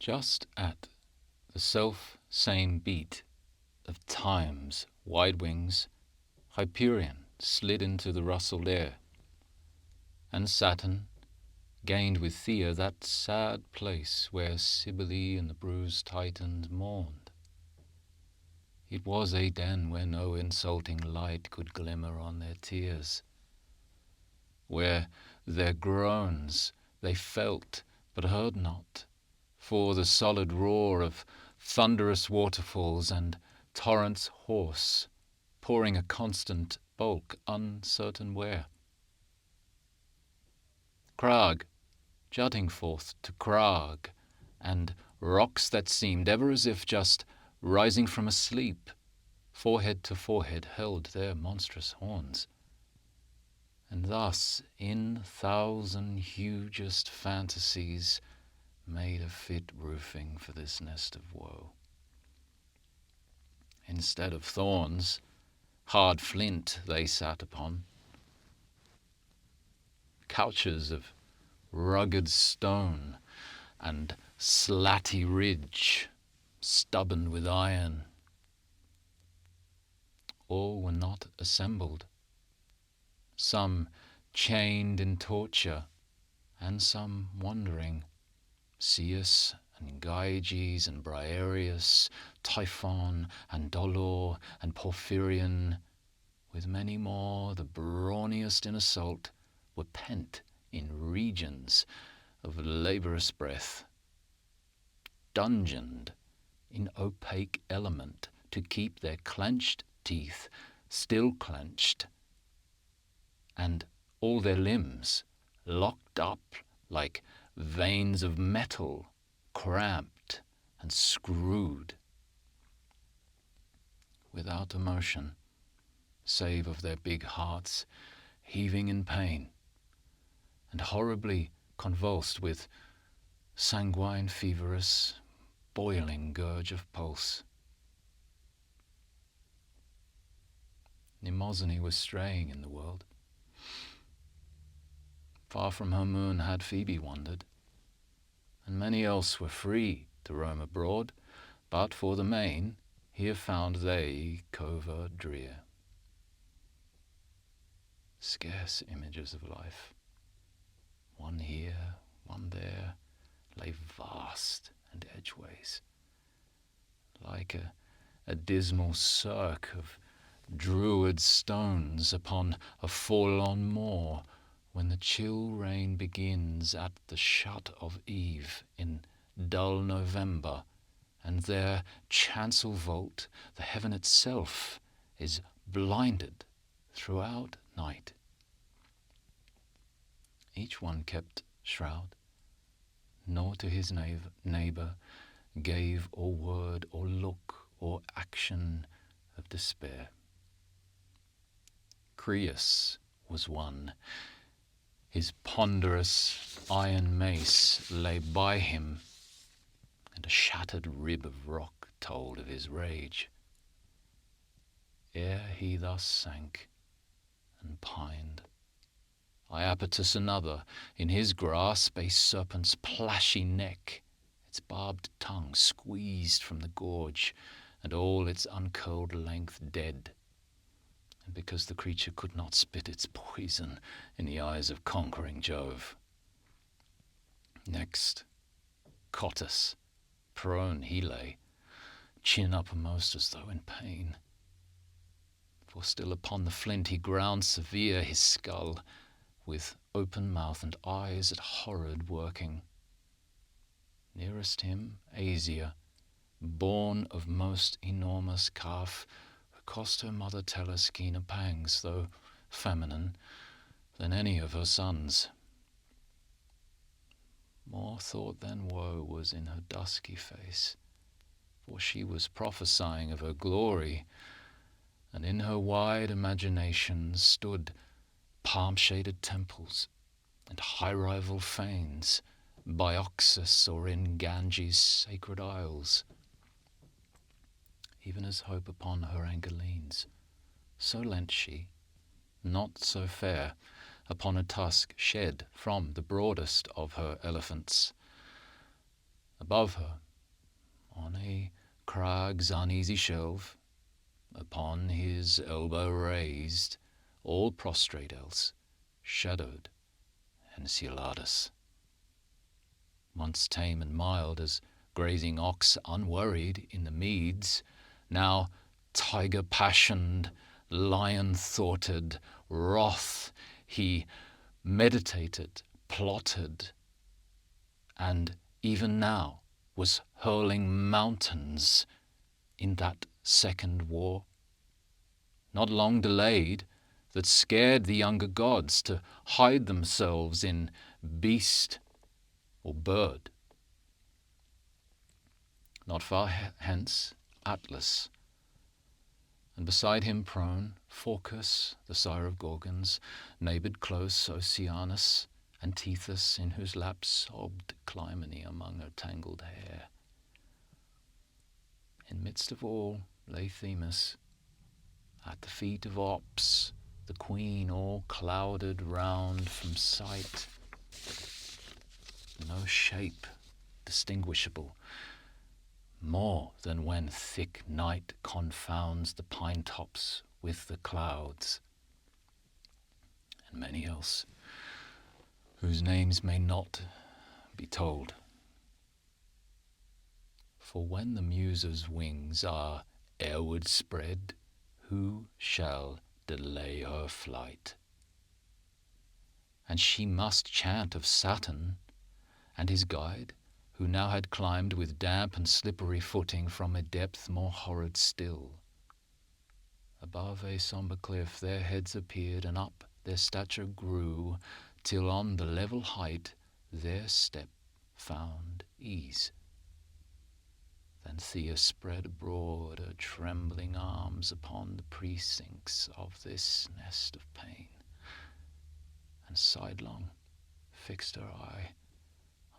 Just at the self-same beat of time's wide wings, Hyperion slid into the rustled air, and Saturn gained with Thea that sad place where Cybele and the bruised Titans mourned. It was a den where no insulting light could glimmer on their tears, where their groans they felt but heard not, for the solid roar of thunderous waterfalls and torrents hoarse, pouring a constant bulk uncertain where. Crag, jutting forth to crag, and rocks that seemed ever as if just rising from a sleep, forehead to forehead held their monstrous horns. And thus, in thousand hugest fantasies, made a fit roofing for this nest of woe. Instead of thorns, hard flint they sat upon, couches of rugged stone and slatty ridge, stubborn with iron. All were not assembled, some chained in torture, and some wandering, Ceus and Gyges and Briareus, Typhon and Dolor and Porphyrion, with many more, the brawniest in assault, were pent in regions of laborious breath, dungeoned in opaque element to keep their clenched teeth still clenched, and all their limbs locked up like veins of metal, cramped and screwed, without emotion, save of their big hearts heaving in pain, and horribly convulsed with sanguine, feverous, boiling gurge of pulse. Mnemosyne was straying in the world. Far from her moon had Phoebe wandered, and many else were free to roam abroad, but for the main here found they covert drear. Scarce images of life, one here, one there, lay vast and edgeways, like a dismal cirque of druid stones upon a forlorn moor, when the chill rain begins at the shut of eve in dull November, and their chancel vault, the heaven itself, is blinded throughout night. Each one kept shroud, nor to his neighbour gave or word or look or action of despair. Creus was one. His ponderous iron mace lay by him, and a shattered rib of rock told of his rage. Ere he thus sank and pined, Iapetus another, in his grasp a serpent's plashy neck, its barbed tongue squeezed from the gorge, and all its uncurled length dead, and because the creature could not spit its poison in the eyes of conquering Jove. Next, Cottus, prone he lay, chin uppermost as though in pain, for still upon the flint he ground severe his skull, with open mouth and eyes at horrid working. Nearest him, Asia, born of most enormous calf, who cost her mother Tellus keener pangs, though feminine, than any of her sons. More thought than woe was in her dusky face, for she was prophesying of her glory, and in her wide imagination stood palm-shaded temples and high-rival fanes, by Oxus or in Ganges' sacred isles, even as hope upon her Angelines. So leant she, not so fair, upon a tusk shed from the broadest of her elephants, Above her, on a crag's uneasy shelf, upon his elbow raised, all prostrate else, shadowed Enceladus. Once tame and mild as grazing ox unworried in the meads, now tiger-passioned, lion-thoughted, wroth, he meditated, plotted, and even now was hurling mountains in that second war, not long delayed, that scared the younger gods to hide themselves in beast or bird. Not far hence, Atlas, and beside him prone, Phorcus, the sire of Gorgons, neighboured close Oceanus, and Tethys, in whose lap sobbed Clymene among her tangled hair. In midst of all lay Themis, at the feet of Ops, the queen, all clouded round from sight. No shape distinguishable, more than when thick night confounds the pine tops with the clouds, and many else, whose names may not be told. For when the Muses' wings are airward spread, who shall delay her flight? And she must chant of Saturn, and his guide, who now had climbed with damp and slippery footing from a depth more horrid still. Above a sombre cliff their heads appeared, and up their stature grew, till on the level height their step found ease. Then Thea spread abroad her trembling arms upon the precincts of this nest of pain, and sidelong fixed her eye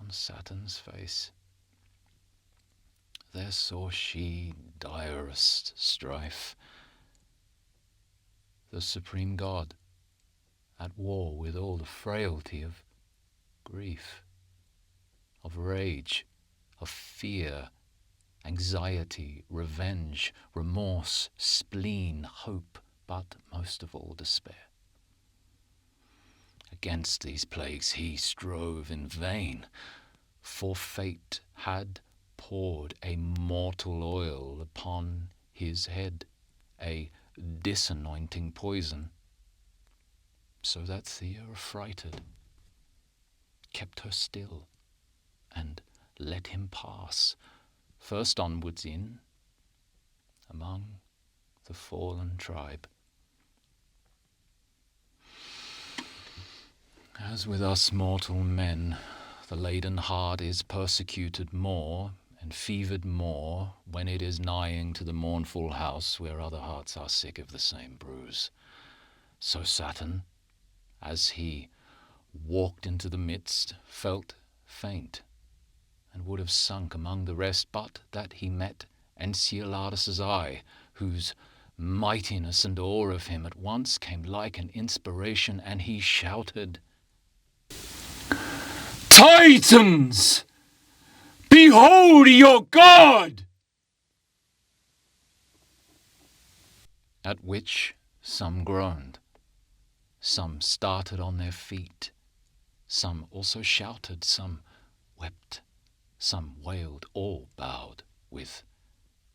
on Saturn's face. There saw she direst strife, the supreme God at war with all the frailty of grief, of rage, of fear, anxiety, revenge, remorse, spleen, hope, but most of all despair. Against these plagues he strove in vain, for fate had poured a mortal oil upon his head, a disanointing poison, so that Thea, affrighted, kept her still, and let him pass, first onwards in, among the fallen tribe. As with us mortal men, the laden heart is persecuted more and fevered more when it is nighing to the mournful house where other hearts are sick of the same bruise. So Saturn, as he walked into the midst, felt faint, and would have sunk among the rest, but that he met Enceladus's eye, whose mightiness and awe of him at once came like an inspiration, and he shouted, "Titans! Behold your God!" At which some groaned, some started on their feet, some also shouted, some wept, some wailed, all bowed with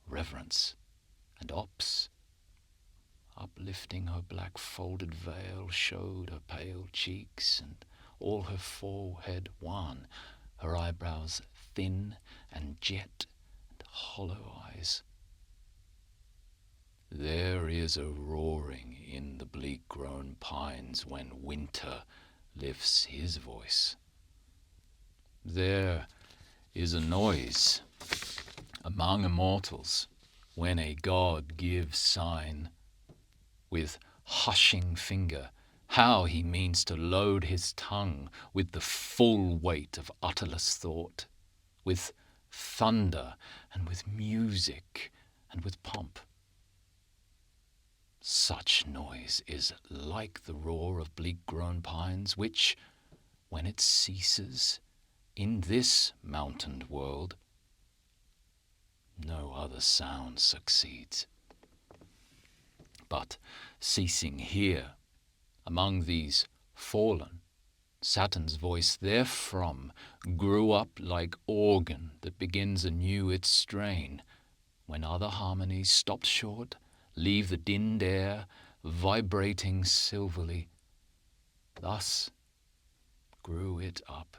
reverence. And Ops, uplifting her black folded veil, showed her pale cheeks and all her forehead wan, her eyebrows thin and jet, and hollow eyes. There is a roaring in the bleak-grown pines when winter lifts his voice. There is a noise among immortals when a god gives sign with hushing finger how he means to load his tongue with the full weight of utterless thought, with thunder and with music and with pomp. Such noise is like the roar of bleak-grown pines, which, when it ceases, In this mountained world, no other sound succeeds. But ceasing here, among these fallen, Saturn's voice therefrom grew up like organ that begins anew its strain, when other harmonies stopped short, leave the dinned air vibrating silverly. Thus grew it up.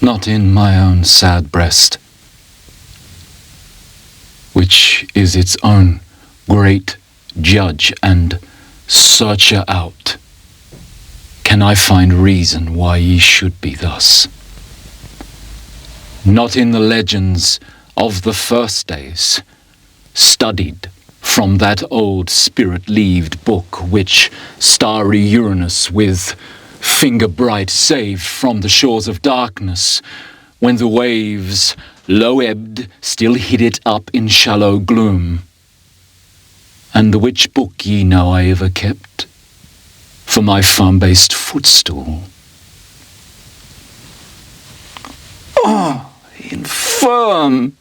Not in my own sad breast, which is its own great judge and searcher out, can I find reason why ye should be thus. Not in the legends of the first days, studied from that old spirit-leaved book which starry Uranus with finger bright saved from the shores of darkness, when the waves, low-ebbed, still hid it up in shallow gloom. And the which book ye know I ever kept for my firm-based footstool. Oh, infirm!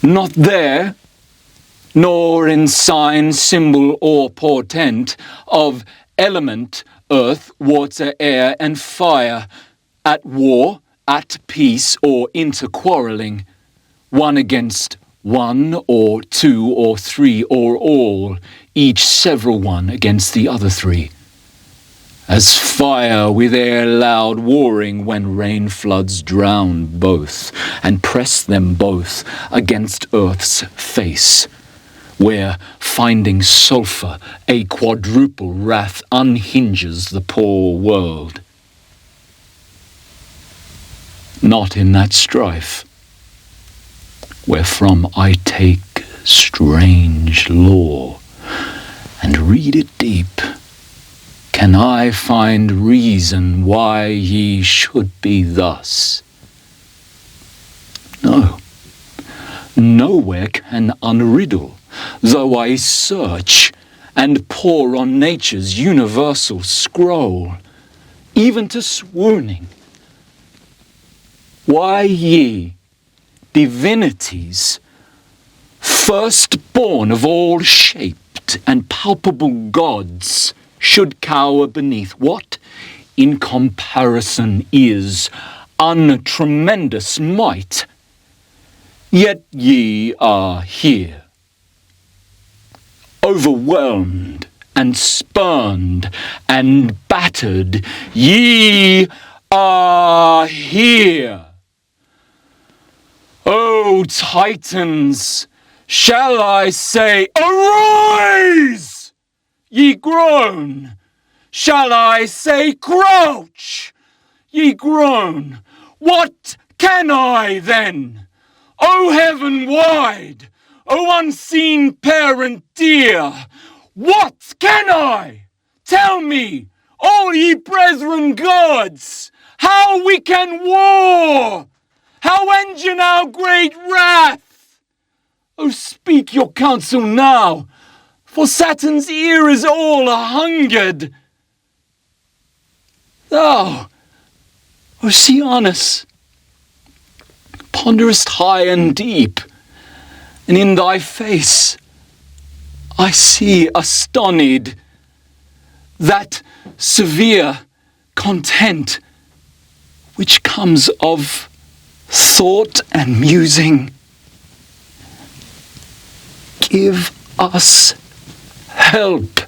Not there, nor in sign, symbol, or portent of element, earth, water, air, and fire, at war, at peace, or interquarreling, one against one, or two, or three, or all, each several one against the other three. As fire with air loud warring when rain floods drown both, and press them both against earth's face, where, finding sulphur, a quadruple wrath unhinges the poor world. Not in that strife, wherefrom I take strange lore, and read it deep, can I find reason why ye should be thus. No, nowhere can unriddle, though I search and pore on nature's universal scroll, even to swooning. Why ye, divinities, firstborn of all shaped and palpable gods, should cower beneath what, in comparison, is untremendous might, yet ye are here. Overwhelmed and spurned and battered, ye are here. O Titans, shall I say, arise! Ye groan. Shall I say, crouch? Ye groan. What can I then? O heaven wide, O unseen parent dear, what can I? Tell me, all ye brethren gods, how we can war, how engine our great wrath. O speak your counsel now, for Saturn's ear is all a-hungered. Thou, Oceanus, ponderest high and deep, and in thy face I see astonied that severe content which comes of thought and musing. Give us help.